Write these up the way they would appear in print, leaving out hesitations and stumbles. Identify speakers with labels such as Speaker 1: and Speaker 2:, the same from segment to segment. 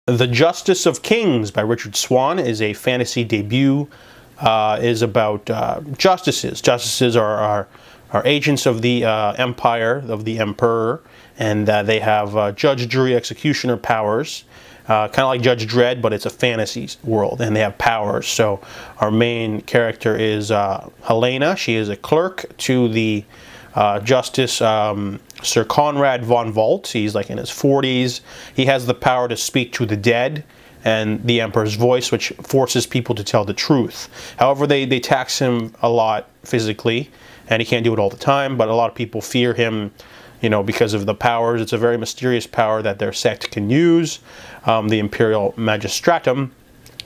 Speaker 1: The Justice of Kings by Richard Swan is a fantasy debut. Is about justices. Justices are agents of the empire, of the emperor, and they have judge, jury, executioner powers. Kind of like Judge Dredd, but it's a fantasy world, and they have powers. So our main character is Helena. She is a clerk to the Justice Sir Konrad Vonvalt. He's like in his 40s. He has the power to speak to the dead and the Emperor's voice, which forces people to tell the truth. However, they tax him a lot physically, and he can't do it all the time, but a lot of people fear him, you know, because of the powers. It's a very mysterious power that their sect can use, the Imperial Magistratum.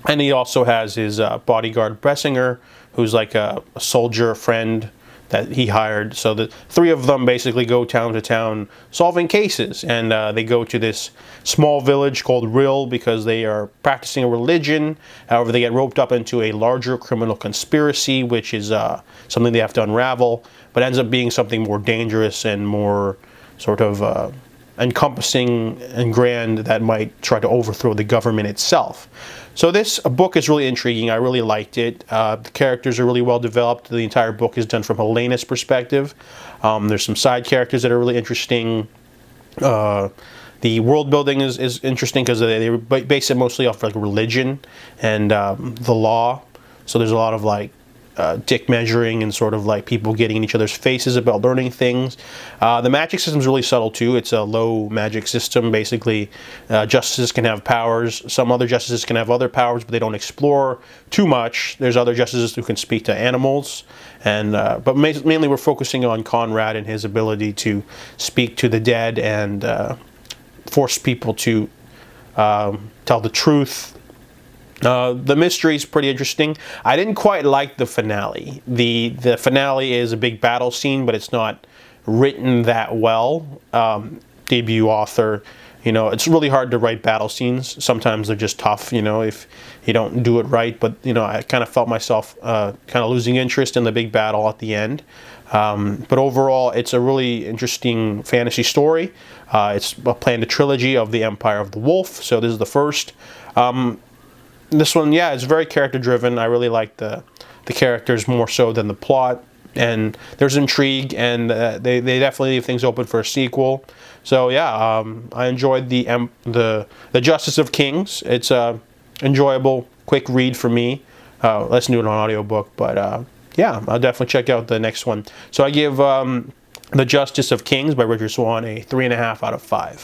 Speaker 1: And he also has his bodyguard Bressinger, who's like a soldier friend that he hired. So the three of them basically go town to town solving cases, and they go to this small village called Rill because they are practicing a religion. However, they get roped up into a larger criminal conspiracy, which is something they have to unravel, but ends up being something more dangerous and more sort of encompassing and grand that might try to overthrow the government itself. So this book is really intriguing. I really liked it. The characters are really well developed. The entire book is done from Helena's perspective. There's some side characters that are really interesting. The world building is interesting because they base it mostly off like religion and the law. So there's a lot of like dick measuring and sort of like people getting in each other's faces about learning things. The magic system is really subtle too. It's a low magic system. Basically, justices can have powers. Some other justices can have other powers, but they don't explore too much. There's other justices who can speak to animals, and but mainly we're focusing on Konrad and his ability to speak to the dead and force people to tell the truth. The mystery is pretty interesting. I didn't quite like the finale. The finale is a big battle scene, but it's not written that well. Debut author, you know, it's really hard to write battle scenes. Sometimes they're just tough, you know, if you don't do it right. But, you know, I kind of felt myself kind of losing interest in the big battle at the end. But overall, it's a really interesting fantasy story. It's a planned trilogy of the Empire of the Wolf, so this is the first. This one, yeah, it's very character-driven. I really like the characters more so than the plot, and there's intrigue, and they definitely leave things open for a sequel. So yeah, I enjoyed the Justice of Kings. It's a enjoyable, quick read for me. Let's do it on audiobook, but yeah, I'll definitely check out the next one. So I give The Justice of Kings by Richard Swan a 3.5 out of 5.